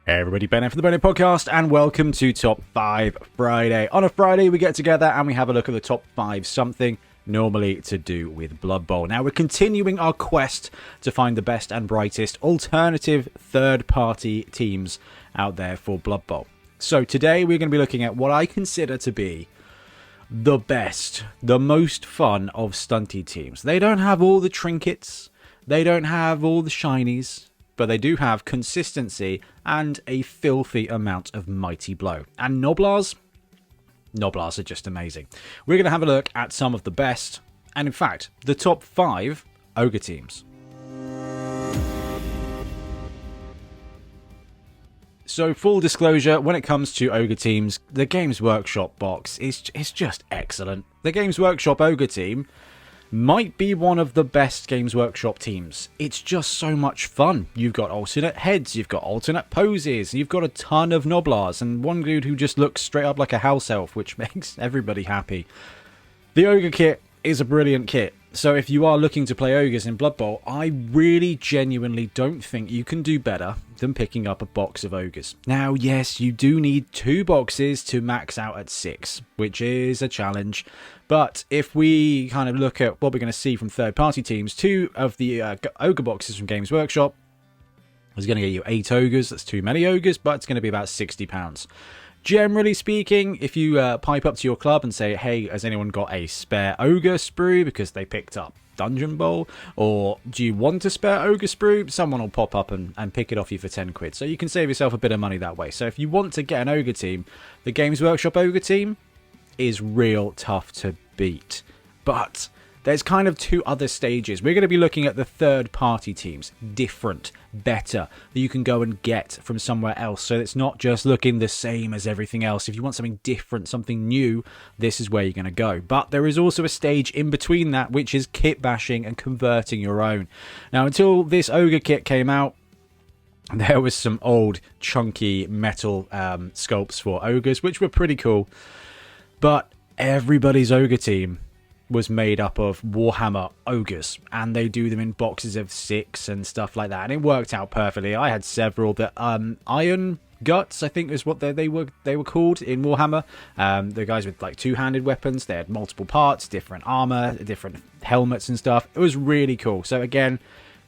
Hey everybody, Bonehead from the Bonehead Podcast, and welcome to Top 5 Friday. On a Friday, we get together and we have a look at the top 5 something, normally to do with Blood Bowl. Now, we're continuing our quest to find the best and brightest alternative third-party teams out there for Blood Bowl. So today, we're going to be looking at what I consider to be the best, the most fun of stunty teams. They don't have all the trinkets, they don't have all the shinies, but they do have consistency and a filthy amount of mighty blow. And Gnoblars are just amazing. We're going to have a look at some of the best, and in fact, the top 5 Ogre teams. So, full disclosure, when it comes to Ogre teams, the Games Workshop box is just excellent. The Games Workshop Ogre team might be one of the best Games Workshop teams. It's just so much fun. You've got alternate heads, you've got alternate poses, you've got a ton of Gnoblars, and one dude who just looks straight up like a house elf, which makes everybody happy. The Ogre kit is a brilliant kit. So if you are looking to play Ogres in Blood Bowl, I really genuinely don't think you can do better than picking up a box of Ogres. Now, yes, you do need 2 boxes to max out at 6, which is a challenge. But if we kind of look at what we're going to see from third-party teams, 2 of the Ogre boxes from Games Workshop is going to get you 8 Ogres. That's too many Ogres, but it's going to be about £60. Generally speaking, if you pipe up to your club and say, hey, has anyone got a spare Ogre sprue because they picked up Dungeon Bowl, or do you want a spare Ogre sprue, someone will pop up and pick it off you for 10 quid. So you can save yourself a bit of money that way. So if you want to get an Ogre team, the Games Workshop Ogre team is real tough to beat. But there's kind of 2 other stages. We're going to be looking at the third-party teams, different, better, that you can go and get from somewhere else. So it's not just looking the same as everything else. If you want something different, something new, this is where you're going to go. But there is also a stage in between that, which is kit bashing and converting your own. Now, until this Ogre kit came out, there was some old, chunky metal sculpts for Ogres, which were pretty cool. But everybody's Ogre team was made up of Warhammer Ogres, and they do them in boxes of 6 and stuff like that, and it worked out perfectly. I had several that Iron Guts, I think is what they were called in Warhammer. The guys with like 2-handed weapons, they had multiple parts, different armor, different helmets and stuff. It was really cool. So again,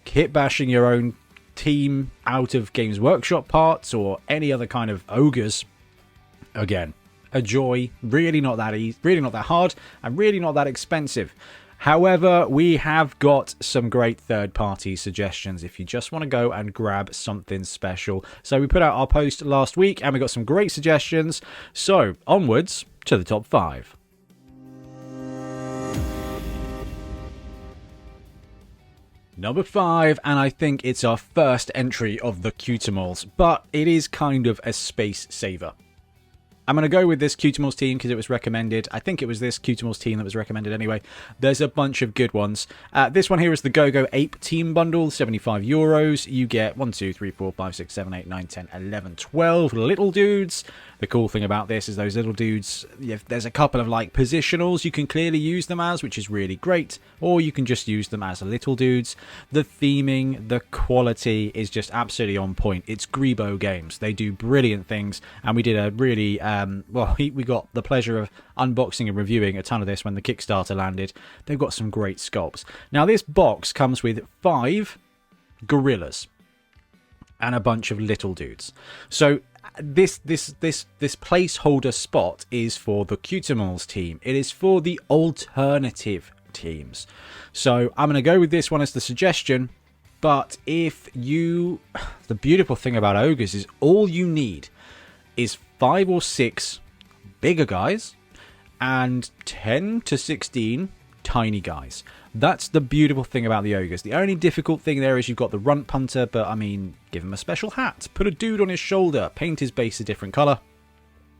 kit bashing your own team out of Games Workshop parts or any other kind of Ogres, again, a joy. Really not that easy, really not that hard, and really not that expensive. However, we have got some great third-party suggestions if you just want to go and grab something special. So we put out our post last week and we got some great suggestions. So onwards to the top 5. Number 5, and I think it's our first entry of the Cutemols, but it is kind of a space saver. I'm going to go with this Cutemols team because it was recommended. I think it was this Cutemols team that was recommended anyway. There's a bunch of good ones. This one here is the Go-Go Ape team bundle, €75. You get 1, 2, 3, 4, 5, 6, 7, 8, 9, 10, 11, 12 little dudes. The cool thing about this is those little dudes, there's a couple of like positionals you can clearly use them as, which is really great, or you can just use them as little dudes. The theming, the quality is just absolutely on point. It's Grebo Games. They do brilliant things, and we did a really, we got the pleasure of unboxing and reviewing a ton of this when the Kickstarter landed. They've got some great sculpts. Now, this box comes with 5 gorillas and a bunch of little dudes. So this placeholder spot is for the Cutemols team. It is for the alternative teams. So I'm going to go with this one as the suggestion. But if you, the beautiful thing about Ogres is all you need is 5 or 6 bigger guys and 10 to 16 tiny guys. That's the beautiful thing about the Ogres. The only difficult thing there is you've got the Runt Punter, but I mean, give him a special hat, put a dude on his shoulder, paint his base a different colour,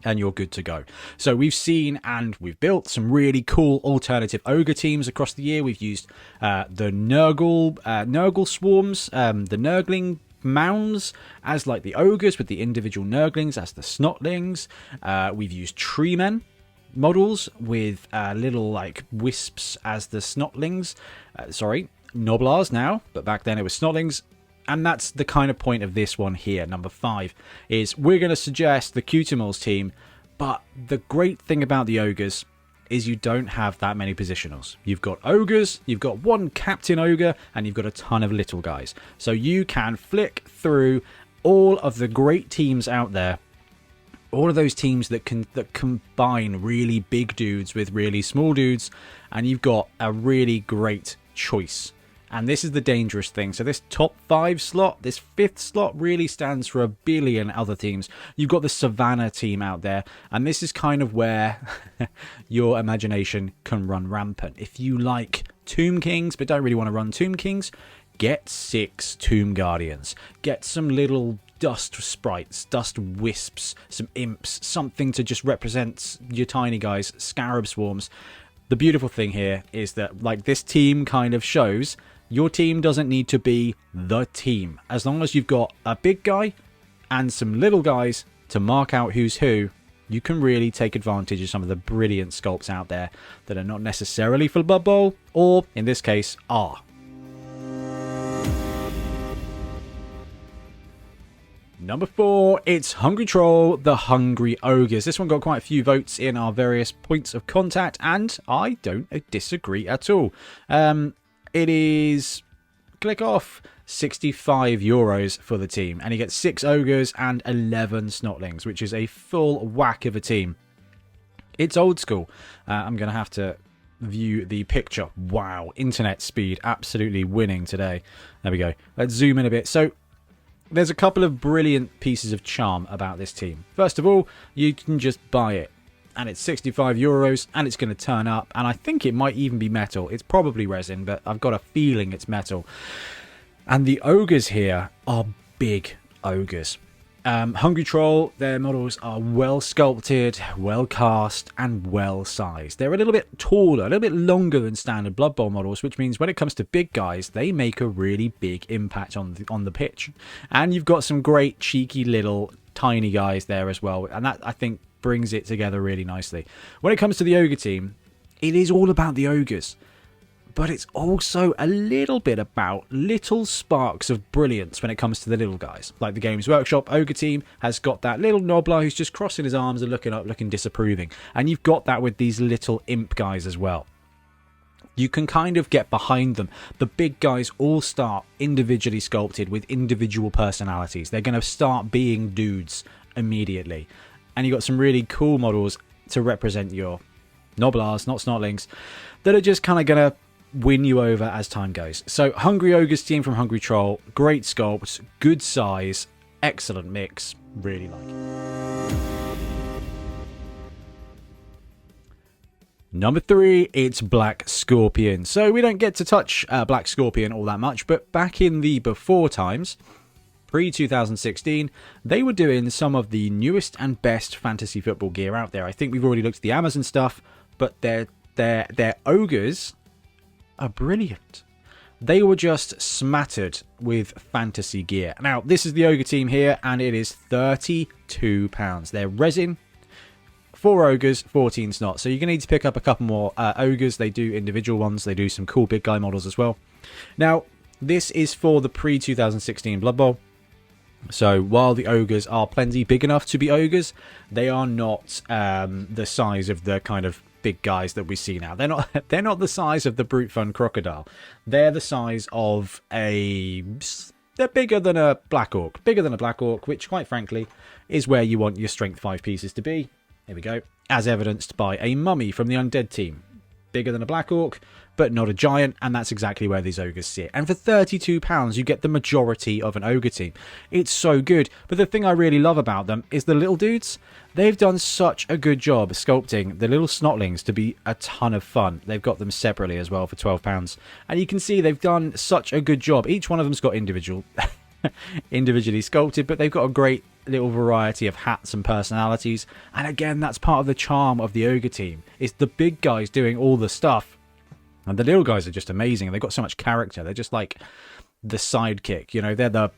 and you're good to go. So we've seen and we've built some really cool alternative Ogre teams across the year. We've used the Nurgle swarms, the Nurgling mounds as like the Ogres, with the individual Nurglings as the Snotlings. We've used Tree Men models with little like wisps as the Snotlings. Sorry, Gnoblars now, but back then it was Snotlings. And that's the kind of point of this one here, number 5, is we're going to suggest the Cutemols team, but the great thing about the Ogres is you don't have that many positionals. You've got Ogres, you've got one Captain Ogre, and you've got a ton of little guys. So you can flick through all of the great teams out there, all of those teams that combine really big dudes with really small dudes, and you've got a really great choice. And this is the dangerous thing. So this top 5 slot, this 5th slot, really stands for a billion other teams. You've got the Savannah team out there, and this is kind of where your imagination can run rampant. If you like Tomb Kings but don't really want to run Tomb Kings, get 6 Tomb Guardians. Get some little dust sprites, dust wisps, some imps, something to just represent your tiny guys, scarab swarms. The beautiful thing here is that, like, this team kind of shows your team doesn't need to be the team. As long as you've got a big guy and some little guys to mark out who's who, you can really take advantage of some of the brilliant sculpts out there that are not necessarily for Blood Bowl, or in this case, are. Number 4, it's Hungry Troll, the Hungry Ogres. This one got quite a few votes in our various points of contact, and I don't disagree at all. It is, click off, €65 for the team, and you get 6 Ogres and 11 Snotlings, which is a full whack of a team. It's old school. I'm going to have to view the picture. Wow, internet speed absolutely winning today. There we go. Let's zoom in a bit. So there's a couple of brilliant pieces of charm about this team. First of all, you can just buy it, and it's €65, and it's going to turn up, and I think it might even be metal. It's probably resin, but I've got a feeling it's metal. And the ogres here are big ogres. Hungry Troll, their models are well sculpted, well cast, and well sized. They're a little bit taller, a little bit longer than standard Blood Bowl models, which means when it comes to big guys, they make a really big impact on the pitch. And you've got some great cheeky little tiny guys there as well, and that, I think, brings it together really nicely. When it comes to the ogre team, it is all about the ogres, but it's also a little bit about little sparks of brilliance when it comes to the little guys. Like the Games Workshop ogre team has got that little nobbler who's just crossing his arms and looking up, looking disapproving, and you've got that with these little imp guys as well. You can kind of get behind them. The big guys all start individually sculpted with individual personalities. They're going to start being dudes immediately. And you've got some really cool models to represent your Nobblars, not Snotlings, that are just kind of going to win you over as time goes. So Hungry Ogres team from Hungry Troll, great sculpts, good size, excellent mix, really like it. Number 3, it's Black Scorpion. So we don't get to touch Black Scorpion all that much, but back in the before times, pre-2016, they were doing some of the newest and best fantasy football gear out there. I think we've already looked at the Amazon stuff, but their ogres are brilliant. They were just smattered with fantasy gear. Now, this is the ogre team here, and it is £32. They're resin, 4 ogres, 14 snot. So you're going to need to pick up a couple more ogres. They do individual ones. They do some cool big guy models as well. Now, this is for the pre-2016 Blood Bowl. So while the ogres are plenty big enough to be ogres, they are not the size of the kind of big guys that we see now. They're not the size of the Brute Fun Crocodile. They're the size of they're bigger than a Black Orc. Bigger than a Black Orc, which quite frankly is where you want your strength 5 pieces to be. Here we go. As evidenced by a mummy from the Undead team. Bigger than a Black Orc, but not a giant, and that's exactly where these ogres sit. And for £32, you get the majority of an ogre team. It's so good, but the thing I really love about them is the little dudes. They've done such a good job sculpting the little Snotlings to be a ton of fun. They've got them separately as well for £12, and you can see they've done such a good job. Each one of them's got individually sculpted, but they've got a great little variety of hats and personalities. And again, that's part of the charm of the ogre team. It's the big guys doing all the stuff, and the little guys are just amazing. They've got so much character. They're just like the sidekick, you know. They're the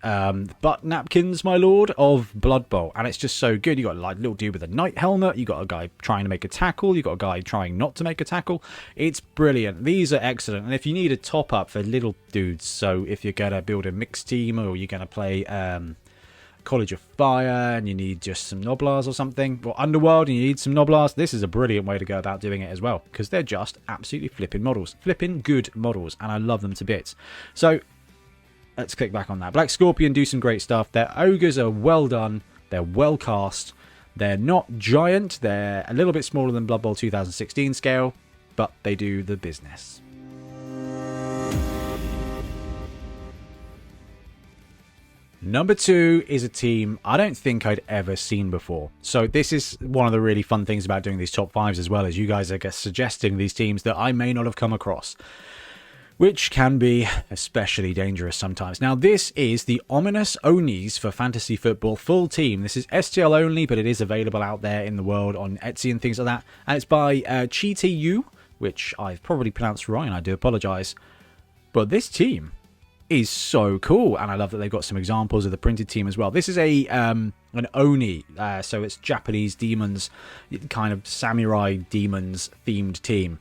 butt napkins, my lord, of Blood Bowl, and it's just so good. You got like little dude with a knight helmet, you got a guy trying to make a tackle, you got a guy trying not to make a tackle. It's brilliant. These are excellent, and if you need a top up for little dudes, so if you're gonna build a mixed team or you're gonna play College of Fire and you need just some Noblars or something, or Underworld and you need some Noblars, this is a brilliant way to go about doing it as well, because they're just absolutely flipping models, flipping good models, and I love them to bits. So let's click back on that. Black Scorpion do some great stuff. Their ogres are well done, they're well cast, they're not giant, they're a little bit smaller than Blood Bowl 2016 scale, but they do the business. Number 2 is a team I don't think I'd ever seen before. So this is one of the really fun things about doing these top 5s as well, as you guys are suggesting these teams that I may not have come across, which can be especially dangerous sometimes. Now this is the Ominous Onis for Fantasy Football full team. This is STL only, but it is available out there in the world on Etsy and things like that. And it's by Cheetyu, which I've probably pronounced wrong, and I do apologise. But this team is so cool, and I love that they've got some examples of the printed team as well. This is a an Oni, so it's Japanese demons, kind of samurai demons themed team.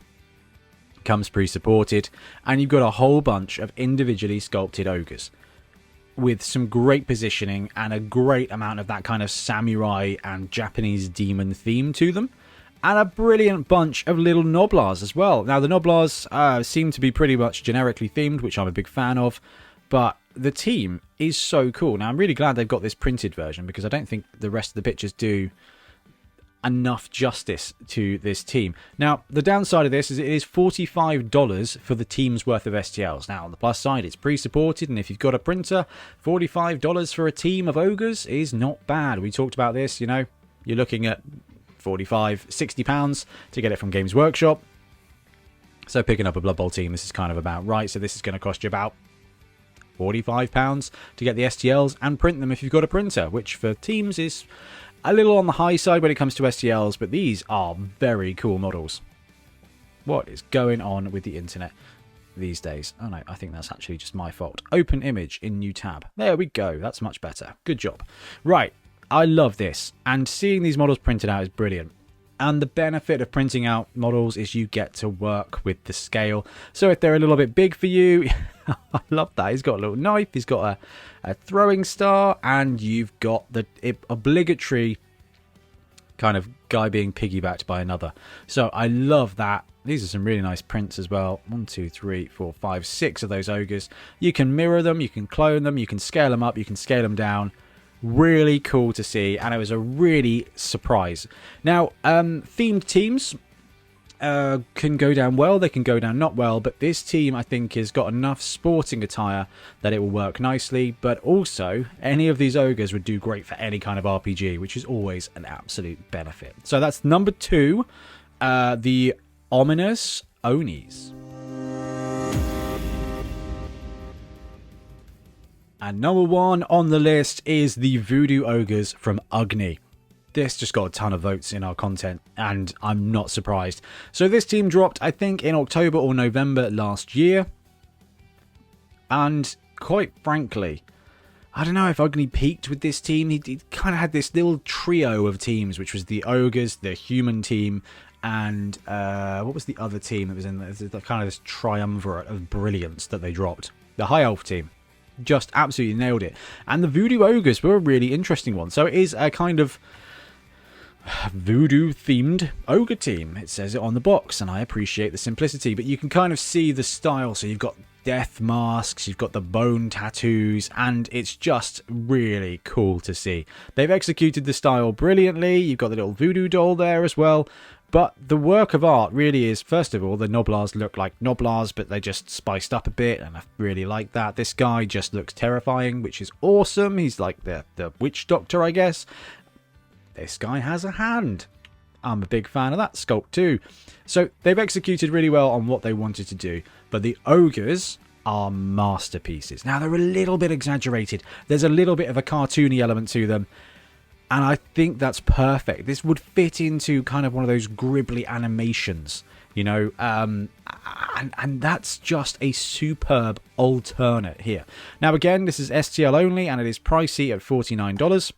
Comes pre-supported, and you've got a whole bunch of individually sculpted ogres with some great positioning and a great amount of that kind of samurai and Japanese demon theme to them. And a brilliant bunch of little Noblars as well. Now, the Noblars seem to be pretty much generically themed, which I'm a big fan of. But the team is so cool. Now, I'm really glad they've got this printed version, because I don't think the rest of the pictures do enough justice to this team. Now, the downside of this is it is $45 for the team's worth of STLs. Now, on the plus side, it's pre-supported, and if you've got a printer, $45 for a team of ogres is not bad. We talked about this, you know. You're looking at £60 to get it from Games Workshop. So picking up a Blood Bowl team, this is kind of about right. So this is going to cost you about £45 to get the STLs and print them if you've got a printer, which for teams is a little on the high side when it comes to STLs, but these are very cool models. What is going on with the internet these days? Oh no, I think that's actually just my fault. Open image in new tab. There we go. That's much better. Good job. Right. I love this, and seeing these models printed out is brilliant. And the benefit of printing out models is you get to work with the scale. So if they're a little bit big for you, I love that. He's got a little knife, he's got a throwing star, and you've got the obligatory kind of guy being piggybacked by another. So I love that. These are some really nice prints as well. 1, 2, 3, 4, 5, 6 of those ogres. You can mirror them, you can clone them, you can scale them up, you can scale them down. Really cool to see, and it was a really surprise. Now, themed teams can go down well, they can go down not well, but this team, I think, has got enough sporting attire that it will work nicely, but also, any of these ogres would do great for any kind of RPG, which is always an absolute benefit. So that's number 2, the Ominous Onis. And number 1 on the list is the Voodoo Ogres from Ugni. This just got a ton of votes in our content, and I'm not surprised. So this team dropped, I think, in October or November last year. And quite frankly, I don't know if Ugni peaked with this team. He kind of had this little trio of teams, which was the Ogres, the Human team, and what was the other team that was in there? The kind of this triumvirate of brilliance that they dropped. The High Elf team. Just absolutely nailed it. And the Voodoo Ogres were a really interesting one. So it is a kind of voodoo themed ogre team. It says it on the box, and I appreciate the simplicity, but you can kind of see the style. So you've got death masks, you've got the bone tattoos, and it's just really cool to see. They've executed the style brilliantly. You've got the little voodoo doll there as well. But the work of art really is, first of all, the Noblars look like Noblars, but they just spiced up a bit, and I really like that. This guy just looks terrifying, which is awesome. He's like the witch doctor, I guess. This guy has a hand. I'm a big fan of that sculpt too. So they've executed really well on what they wanted to do, but the ogres are masterpieces. Now, they're a little bit exaggerated. There's a little bit of a cartoony element to them, and I think that's perfect. This would fit into kind of one of those gribbly animations, you know, and that's just a superb alternate here. Now, again, this is STL only, and it is pricey at $49.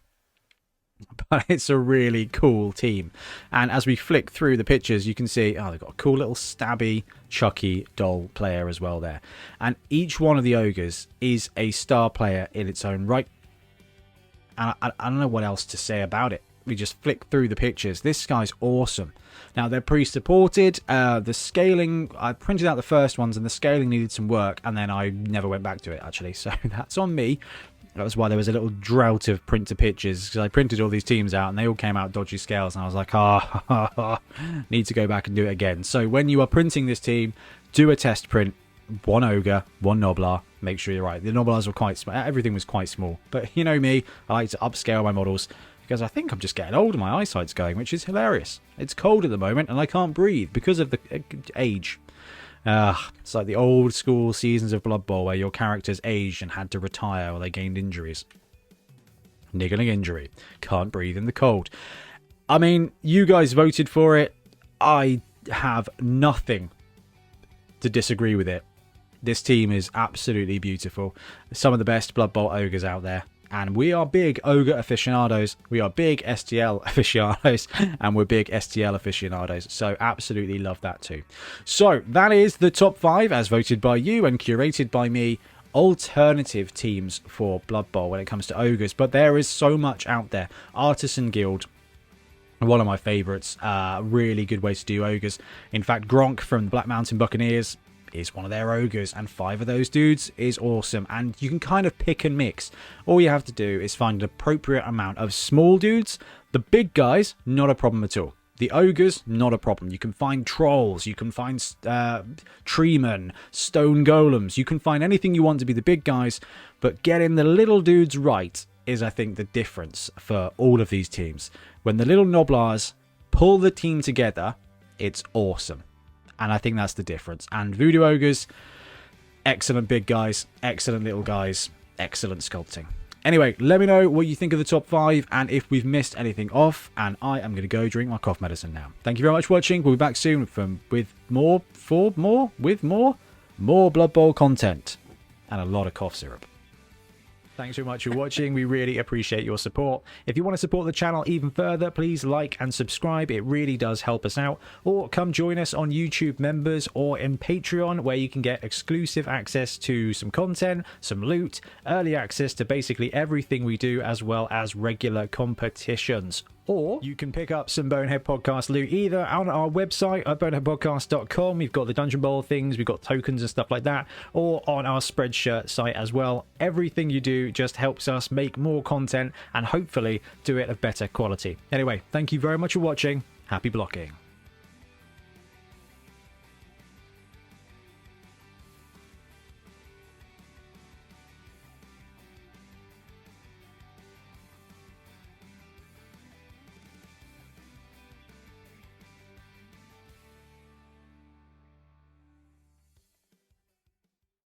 But it's a really cool team. And as we flick through the pictures, you can see, oh, they've got a cool little stabby, Chucky doll player as well there. And each one of the ogres is a star player in its own right. And I don't know what else to say about it. We just flick through the pictures. This guy's awesome. Now, they're pre-supported. The scaling, I printed out the first ones, and the scaling needed some work, and then I never went back to it, actually. So that's on me. That was why there was a little drought of print to pictures, because I printed all these teams out and they all came out dodgy scales, and I was like, need to go back and do it again. So when you are printing this team, do a test print, one ogre, one noblar, make sure you're right. The noblars were quite small, everything was quite small, but you know me, I like to upscale my models because I think I'm just getting old and my eyesight's going, which is hilarious. It's cold at the moment and I can't breathe because of the age. It's like the old school seasons of Blood Bowl where your characters aged and had to retire or they gained injuries. Niggling injury. Can't breathe in the cold. I mean, you guys voted for it. I have nothing to disagree with it. This team is absolutely beautiful. Some of the best Blood Bowl ogres out there. And we are big ogre aficionados. We are big STL aficionados. And we're big STL aficionados. So absolutely love that too. So that is the top 5 as voted by you and curated by me. Alternative teams for Blood Bowl when it comes to ogres. But there is so much out there. Artisan Guild. One of my favourites. Really good way to do ogres. In fact, Gronk from the Black Mountain Buccaneers is one of their ogres, and 5 of those dudes is awesome, and you can kind of pick and mix. All you have to do is find an appropriate amount of small dudes. The big guys, not a problem at all. The ogres, not a problem. You can find trolls, you can find treemen, stone golems, you can find anything you want to be the big guys, but getting the little dudes right is, I think, the difference for all of these teams. When the little noblars pull the team together, it's awesome. And I think that's the difference. And Voodoo Ogres, excellent big guys, excellent little guys, excellent sculpting. Anyway, let me know what you think of the top 5 and if we've missed anything off. And I am going to go drink my cough medicine now. Thank you very much for watching. We'll be back soon with more Blood Bowl content and a lot of cough syrup. Thanks very much for watching. We really appreciate your support. If you want to support the channel even further, please like and subscribe. It really does help us out. Or come join us on YouTube Members or in Patreon, where you can get exclusive access to some content, some loot, early access to basically everything we do, as well as regular competitions. Or you can pick up some Bonehead Podcast loot either on our website at boneheadpodcast.com. We've got the Dungeon Bowl things, we've got tokens and stuff like that, or on our Spreadshirt site as well. Everything you do just helps us make more content and hopefully do it of better quality. Anyway, thank you very much for watching. Happy blocking.